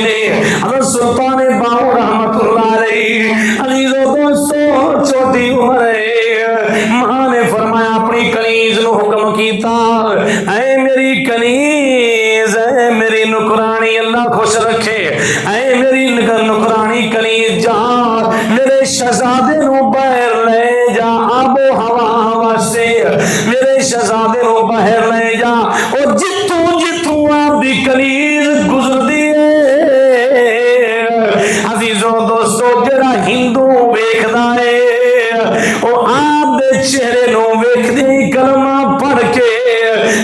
हज़रत सुल्तान बाहू रहमतुल्लाह अलैह। अजीजों दोस्तों, छोटी उम्र है, मां ने फरमाया अपनी कनीज नूं हुक्म कीता, ऐ मेरी कनीज, ऐ मेरी नुकरानी, अल्लाह खुश रखे, ऐ मेरी नुकरानी कनीज, जा मेरे शहजादे नूं बाहर ले जा, आबो हवा वास्ते मेरे शहजादे नूं बाहर ले जा। और जिथों जिथों आपदी कनीज गुजरदी है, अजीजों दोस्तों, जेड़ा हिंदू वेखदा है वो आप दे चेहरे नूं वेखदे ही कलमा पढ़ के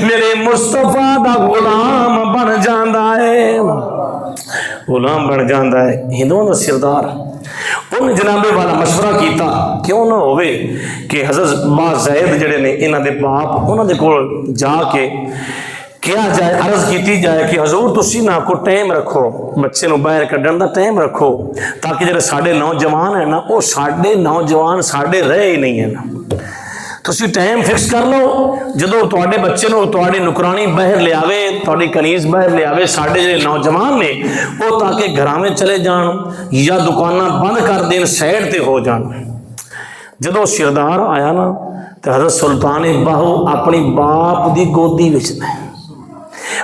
मेरे मुस्तफा दा गुलाम बन जांदा है, गुलाम बन जाता है, हिंदुओं का सिरदार। उन्हें जनाबे वाला मशवरा किया, क्यों ना होवे कि हज़रत बाज़ैद जड़े ने इन्हां दे बाप उन्हां दे कोल जाके कहा जाए, अर्ज की जाए कि हजूर तुसी ना को टाइम रखो, बच्चे नूं बाहर कड्ढण दा टाइम रखो, ताकि जिहड़े साडे नौजवान है ना वो साडे नौजवान साडे रहे ही नहीं है ना, तुसी टाइम फिक्स कर लो, जदों तुहाडे बच्चे नूं तुहाडी नुकरानी बाहर लियावे, तुहाडी कनीज बाहर लियावे, साडे जिहड़े नौजवान ने वो ताकि घरां में चले जान या दुकानां बंद कर देन, साइड ते हो जान। जदों सिरदार आया ना तो हज़रत सुल्तान बाहू अपनी बाप दी गोदी विच ने,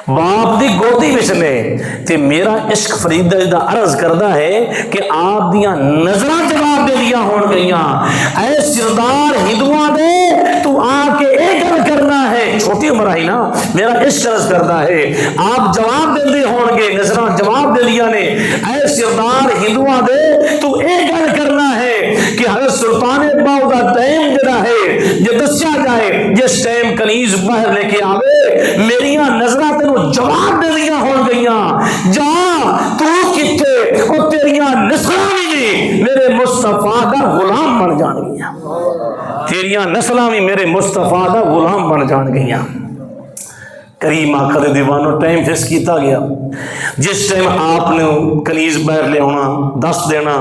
बाप दी गोदी विच ने, ते मेरा इश्क फरीद दा अर्ज करदा है कि आप दियां नजरां जवाब दे दिया होण गईयां, ऐ सिरदार हिंदुआं दे तू आके एक गल करना है, छोटी उम्र आई ना, मेरा इश्क अर्ज करदा है, आप जवाब देंदे होणगे, नजरां जवाब दे दिया ने, ऐ सिरदार हिंदुआं दे तू एक गल करना है कि हज़रत सुल्तान बाहू दा टाइम जिहड़ा है जे दस्या जाए, जिस टाइम कनीज बाहर लेके आवे मेरियां नजरां तेनू जवाब दे दिया हो गईयां, जा तू किथे, और तेरियां नस्लां भी मेरे मुस्तफा दा गुलाम बन जाणगियां, तेरियां नस्लां भी मेरे मुस्तफा दा गुलाम बन जाणगियां। करीम आका दे दीवानों टाइम फिक्स किया गया, जिस टाइम आपने कनीज बाहर लिया दस देना,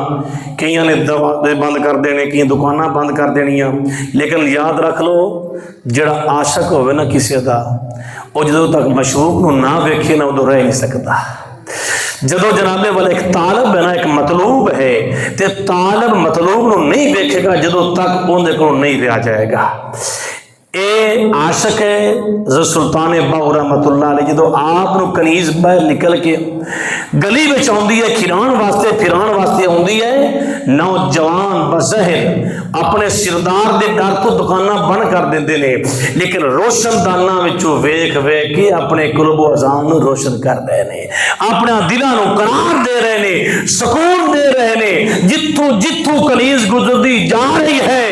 कई ने दरवाजे बंद कर देने, कई दुकाना बंद कर देनिया, लेकिन याद रख लो जिहड़ा आशक होवे ना किसी का, वो जो तक मशरूक नूं ना वेखे ना उदों रह नहीं सकता। जदों जनाबे वाला एक तालब है ना, एक मतलूब है, तो तालब मतलूब नूं नहीं वेखेगा जदों तक उहदे कोलों नहीं रहा जाएगा। ए आशक है सुल्तान बाहू रहमतुल्लाह अलैह, जो आप कनीज बाहर निकल के गली में आउंदी है, खिराण वास्ते फिराण वास्ते आउंदी है, नौजवान बज़हर अपने सिरदार के डर तो दुकाना बंद कर देंदे ने, लेकिन रोशनदाना विचों वेख वेख के अपने कुल्ब अज़ान नूं रोशन कर रहे ने, अपना दिलां नूं करार दे रहे ने, सुकून दे रहे ने। जिथों जिथों कनीज गुजरदी जा रही है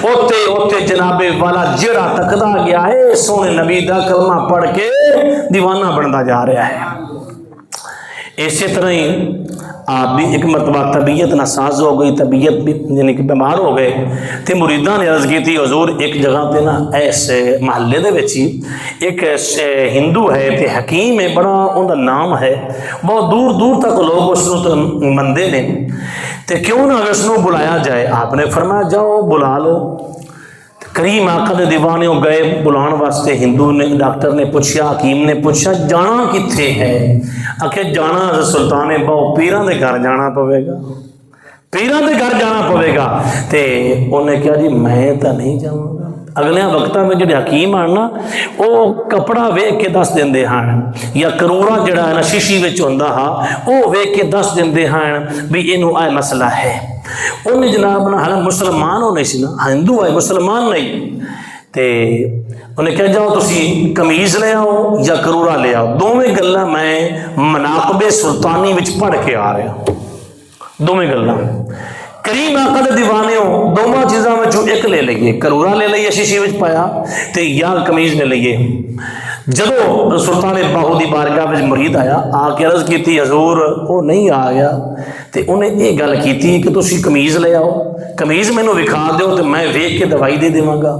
ओते ओते जनाबे वाला जिहड़ा तकदा गया है सोने नबी दा कलमा पढ़ के दीवाना बनता जा रहा है। इसी तरह ही आप भी एक मरतबा तबीयत नासाज हो गई, तबीयत भी यानी कि बीमार हो गए, तो मुरीदा ने अर्ज की थी हजूर एक जगह पे ना ऐसे महल्ले दे विच ही एक हिंदू है तो हकीम है, बड़ा उनका नाम है, बहुत दूर दूर तक लोग उसनों तो मनते हैं, तो क्यों ना उसनों बुलाया जाए। आपने फरमाया जाओ बुला लो। करीम आका दे दीवाने गए बुलाने वास्ते, हिंदू ने डॉक्टर ने पूछा, हकीम ने पूछा जाना कित्थे है, आखिर जाना सुल्तान बाहू पीरां दे घर जाना पवेगा, पीरां दे घर जाना पवेगा। तो उन्हें कहा जी मैं तो नहीं जाऊँगा। अगले वक्तां में जो हकीम आन ना वो कपड़ा वेख के दस देंदे हैं, या करोड़ा जड़ा है ना शीशी विच हुंदा हा वो वेख के दस देंदे हैं भी इनू आ मसला है। उन्हें जनाब ना हालांकि मुसलमान हो नहीं सी ना, हिंदू है मुसलमान नहीं, तो उन्हें कहा जाओ तुसी कमीज ले आओ या करोड़ा ले आओ, दोवें गल्लां मैं मनाकबे सुल्तानी विच पढ़ के आ रहा, दोवें गल्लां। करीम आका दे दीवाने हो दोवां चीज़ों में एक ले लीए, करोड़ा ले लीए शीशी विच पाया, तो या कमीज ले लीए। जदों सुल्तान बाहू की बारगाह में मुरीद आया, आके अर्ज की हजूर वो नहीं आ गया, तो उन्हें ये गल की कि तुसी कमीज ले आओ, कमीज मैनू विखा दो तो मैं वेख के दवाई दे देवांगा,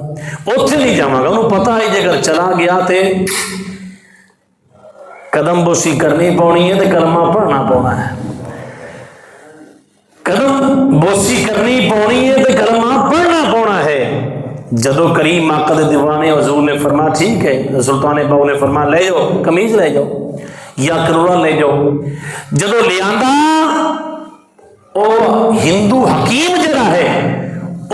उत्थे नहीं जावांगा। उन्होंने पता है जे अगर चला गया तो कदम बोसी करनी पौनी है, तो कलमा पढ़ना पौना है, कदम बोसी करनी पौनी है, तो कलमा पढ़ना पौना है। जदों करीम आका दे दीवाने हजूर ने फरमा ठीक है, सुल्तान बाहू ने फरमा ले जाओ कमीज ले जाओ। या करोड़ा ले जाओ। जदों ले आंदा ओ हिंदू हकीम जरा है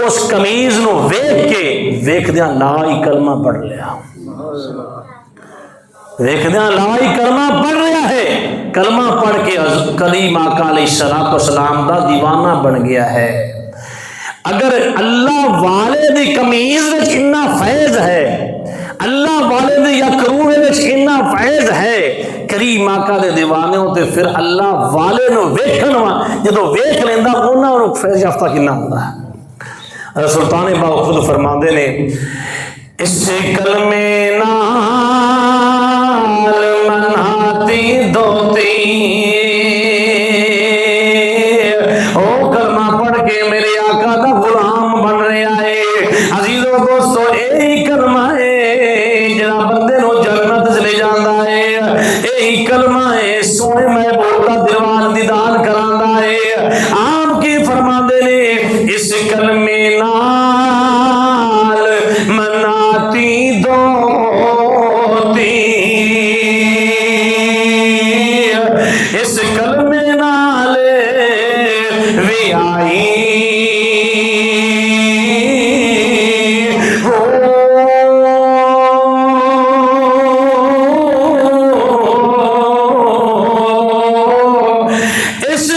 उस कमीज नूं वेख के वेखदियां ला ही कलमा पढ़ लिया, वेखदियां ला ही कलमा पढ़ रहा है। कलमा पढ़ के कलीम आका अलैहिस्सलाम दा दीवाना बन गया है। अगर अल्लाह वाले दी कमीज विच इन्ना फैज है, अल्लाह वाले दी यकरूए विच इन्ना फैज है करीम आका दे दीवाने होते, फिर अल्लाह वाले नूं वेखण जदों वेख लेंदा उन्हां नूं फैज याफ्ता किन्ना हुंदा है। सुल्तान बाहू खुद फरमाते ने इस कलमे नाल मनाती दोती, ओ कलमा पढ़ के मेरे आका दा गुलाम बन रहा है। अजीजों दोस्तों यही कलमा है जरा बंदे नूं जन्नत चले जांदा है, यही कलमा है सोने महबूब दा दीवान दीदान करांदा है। आप की फरमांदे ने इस कलमे नाल मनाती दोती, इस कलमे नाल वे आई हो, इस